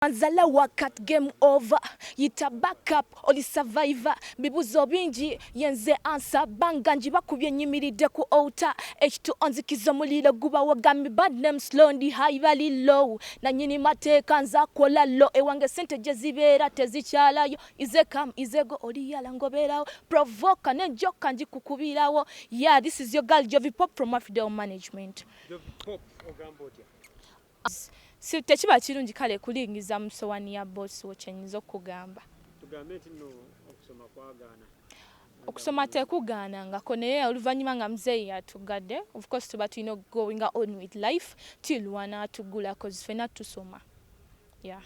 Anzala wakat game over yita backup oli survivor bibuzo bingi yenze answer banga njiba kubye nyimiride ku outa H2 onzikizo mulilo guba wagami bad name slow ndi high valley low na nyini mateka nza kola low ewange sente jezibera tezikyalayo ize come izego oli yala ngoberawo provoke ne joka nji kukubirawo. Yeah, this is your girl Jovi Pop from Afidel Management. Jovi Pop ogambotia Si tekiba kirungi kale kulingiza musowani ya boss wochenyizo kugamba. Tugambe tino okusoma kwagana. Okusoma tekugana ngako naye oluvanyuma nga mzeyi yatugadde. Of course tuba tulina going on with life till wana tugula cause fena tusoma. Yeah.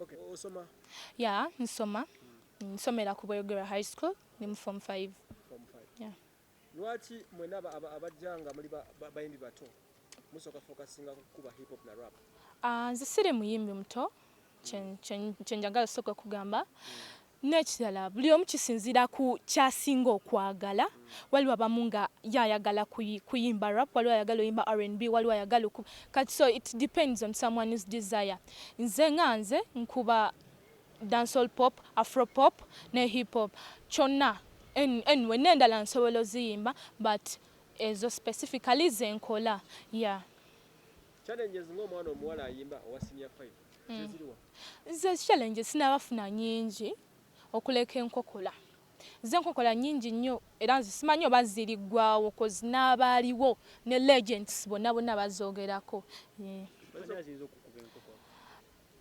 Okay, osoma? Yeah, nsoma. Nsomera ku Bwegera High School ni form 5. Form 5. Yeah. Lwaki mwena abajjanga muri bayimbi bato musoka focusinga kuba hip hop na rap? Nze siri muyimbi muto kyenjagala soka kugamba nekirala buli omu kisinzira ku kyasinga okwagala. Waliwo abamu nga yayagala kuyimba rap, waliwo ayagala oyimba R&B, waliwo ayagala kati so it depends on someone's desire. Nze nganze nkuba dancehall pop, afro pop ne hip hop kyonna. Anyway, nendala nsobola ziyimba but ezo specifically zenkola. Yeah. Challenges ng'omwana omuwala ayimba owa senior 5 zeziriwa? Ze challenges sinabafuna nyingi okuleka enkokola. Ze enkokola nyingi nnyo era simanyi oba zirigwawo cause n'abaaliwo ne legends bonna bazoogerako.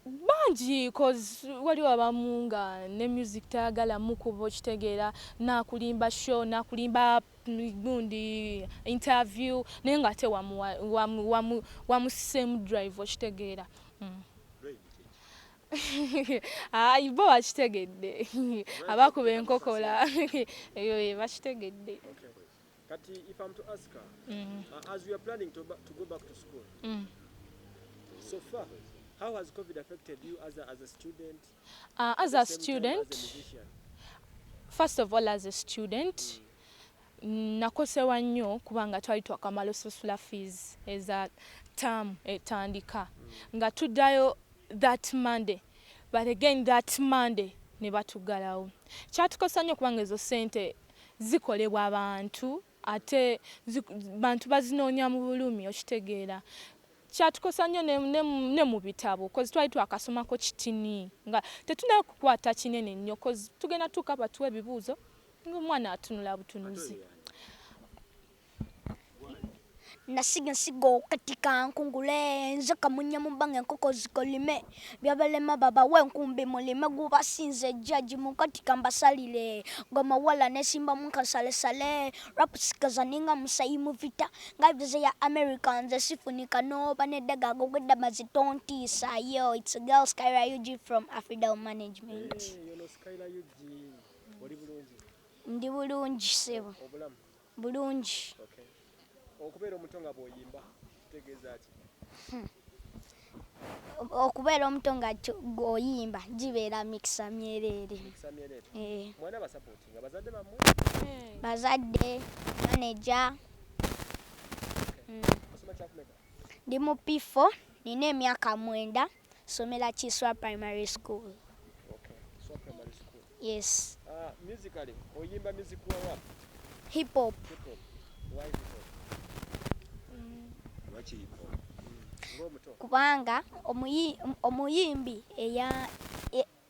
Banji cause waliwo abamu nga ne music tayagala mukuba kitegeera nakulimba show nakulimba gundi interview naye nga ate wamusemu drive okitegeera. Ibo bakitegedde abakuba enkokola eyo bakitegedde. Kati if I'm to ask her, as we are planning to go back to school, so far, how has COVID affected you as a student? As a student, as a musician? First of all, as a student, nakosewa nnyo kubanga twali twakamala osasula fees eza term etandika. Nga tuddayo that Monday, but again that Monday ne batugalawo. Kyatukosa nnyo kubanga ezo sente zikolebwa abantu ate bantu bazinoonya mu bulumi okitegeera. Kyatukosa nnyo ne mu bitabo cause twali twakasomako kitini nga tetuna kukwata kinene nnyo cause tugenda tukapa tuwe ebibuuzo ng'omwana atunula butunuzi. Nasiga nsigo katika nkungule nzaka munya mubanga nkoko zikolime byabalema baba wenkumbi mulime gubasinze judge mukatika mbasalile ngoma wala nesimba munkasale sale rap sikazaninga musayimu vita ngabize ya Americans sifunika no banedega gogeda mazitonti sayo. It's a girl Skyra UG from Afidel Management. Hey, you know Skyra UG wali bulungi? Ndi bulungi sebo. Obulamu? Bulungi. Okay. Okubeera omutonga bw'oyimba kitegeeza ki? Okubeera omutonga gw'oyimba gibeera mikisa myerere. Mikisa myerere? Mwana basapootinga bazadde bammwe? Bazadde, manager. Osoma kyakumeka? Ndi mu P4, nina emyaka 9, somera Kiswa Primary School. Okay, Kiswa Primary School. Yes. Musically, oyimba music wa rap? Hip hop. Hip hop. Why hip hop? Kubanga omuyimbi eya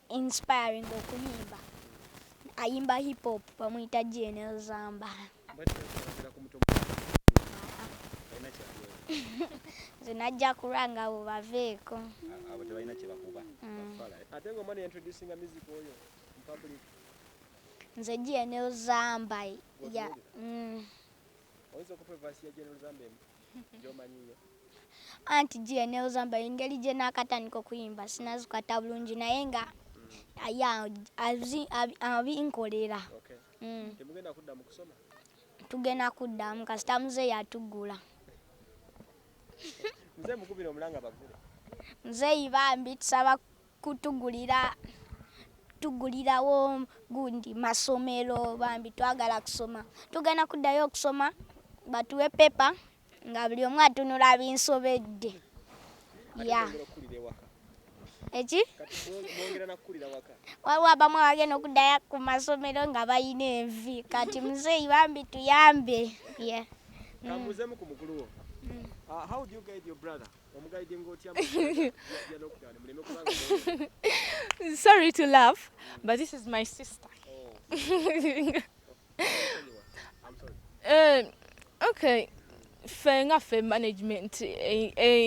inspiring okuyimba ayimba hip hop bamuyita Jenel Zamba. Zinajja kulanga abo baveeko. Abo tebalina kye bakuba. Ate ng'omwana introducing a music oyo in public. Nze Jenel Zamba ya oyinza okupa verse ya Jenel Zamba gy'omanyiyo? Anti Jenel Zamba engeri gye naakatandika okuyimba sinazikata bulungi naye nga abinkolera. Temugenda kudda mu kusoma? Tugenda kuddamu kasita muzeeyi atugula. Nze mukubira omulanga bagule. Muzeeyi bambi tusaba tugulirawo gundi masomero bambi twagala kusoma. Tugenda kuddayo okusoma batuwe pepa nga buli omu atunula binsobedde. Ya. Eki? Waliwo abamu abagenda okuddayo ku masomero nga balina envi kati muzeeyi bambi tuyambe. Yeah. Kamuzemu ku mukulu wo. How do you guide your brother? Sorry to laugh, but this is my sister. I'm sorry. Okay. Fe management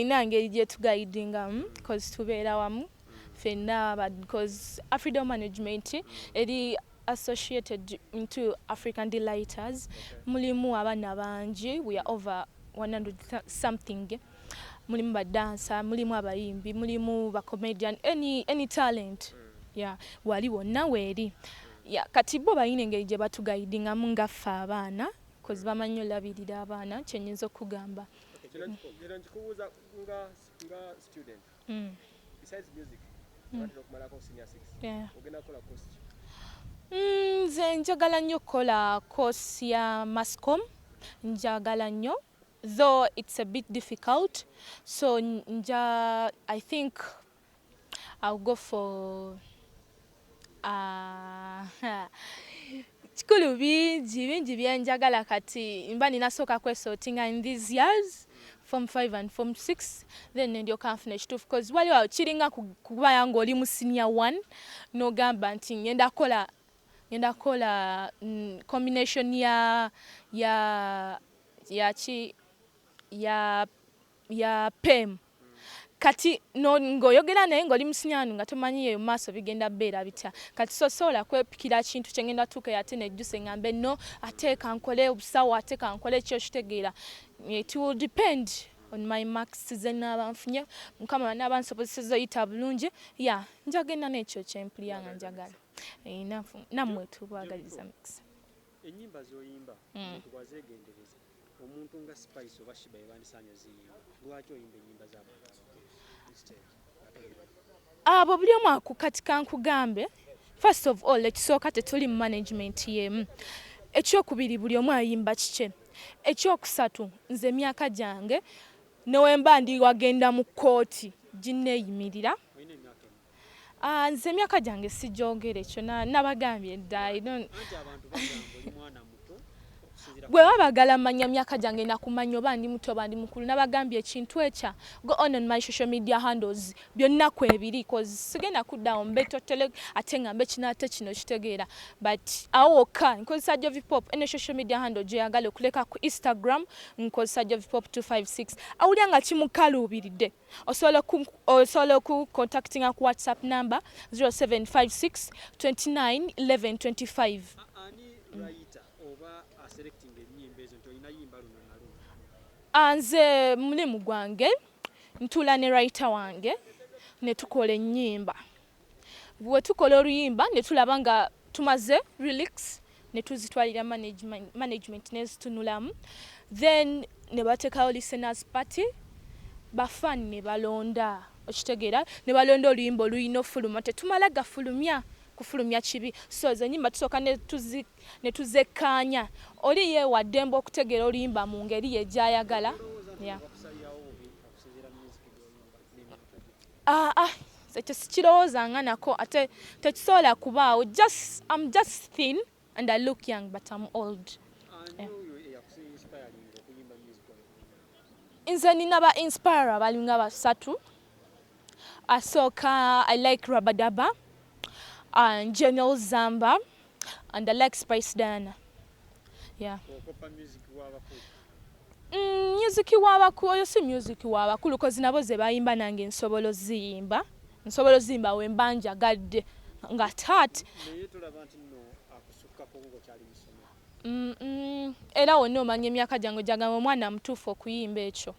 Nange je to guiding because tubeera wamu fenna because African management eri associated into African Delighters. Mulimu abana bangi, we are over 100 something. Mulimu ba dancer, mulimu abayimbi, mulimu ba comedian, any talent. Yeah, wali wonna weeri. Yeah, kati bo bayine engeri gye batu guiding nga ffe abaana because bamanyi olabirira abaana kyenyinza okugamba. Era nkikubuuza nga student. Besides music, okumalako senior 6. Ogenda kukola course ki? Nze njagala nnyo okukola course ya Mascom. Njagala nnyo, though it's a bit difficult. So I think I'll go for kikulu bingi byenjagala kati mba ninasooka kwesortinga in these years form 5 and form 6 then ndyoka nfuna ekituufu because waliwo kiringa kubaya ng'oli mu senior 1 n'ogamba nti ngenda kola combination ya PEM kati ng'oyogera naye ng'oli musinyanu nga tomanyiye mu maaso bigenda beera bitya kati sosobola kwepikira kintu kye ngenda tuuka ate nejjuse ngambe no ate kankole obusawo ate kankole ekyo kitegeera. It will depend on my marks ze naaba nfunye mukama naaba nsobozesezza oyita bulungi ya njagenda n'ekyo kyempulya nga njagala nammwe tubagaliza mukisa. Ennyimba z'oyimba twazeegendereza omuntu nga Spice oba Shiba ebandisaanyo ziyimba lwaki oyimba ennyimba z'abantu? Abo buli omu akukati kankugambe first of all ekisooka tetuli mu management yemu. Ekyokubiri buli omu ayimba kikye. Ekyokusatu nze emyaka gyange newemba ndi wagenda mu kkooti ginneeyimirira. Nze emyaka gyange sigyogera ekyo nabagambye dda. Bwe babagala manya myaka gyange nakumanya oba ndi muto oba ndi mukulu nabagambye ekintu ekya go on my social media handles byonna kwebiri cause sigenda kuddawo mbetotele ate ngambe kinate kino kitegeera but awoka nkozesa Jovi Pop ene social media handle gye yagala okuleka ku Instagram nkozesa Jovi Pop 256 awulya nga kimukaluubiridde osobola ku contacting ku WhatsApp number 0756 29 11 25. Nze mulimu gwange ntula ne writer wange ne tukola ennyimba. Bwe tukola oluyimba ne tulaba nga tumaze relax ne tuzitwalira management nezitunulamu then ne bateekawo listeners party bafani ne balonda okitegeera ne balonda oluyimba oluyina ofuluma tetumala gafulumya kufulumya kibi so ze nyimba tusooka ne tuzekkaanya oli yeewaddemba okutegeera oluyimba mu ngeri ye gy'ayagala. Ekyo sikirowoozanga nako ate tekisobola kubaawo. I'm just thin and I look young but I'm old. Nze nina ba inspire abalinga basatu. Asooka I like Rabadaba and General Zamba and I like Spice Daina. Yeah. Music w'abakulu oyo si music w'abakulu kozi nabo ze bayimba nange nsobola ziyimba we mbanja gadde nga tat era wonna omanya emyaka gyange gyagamba omwana mutuufu okuyimba ekyo.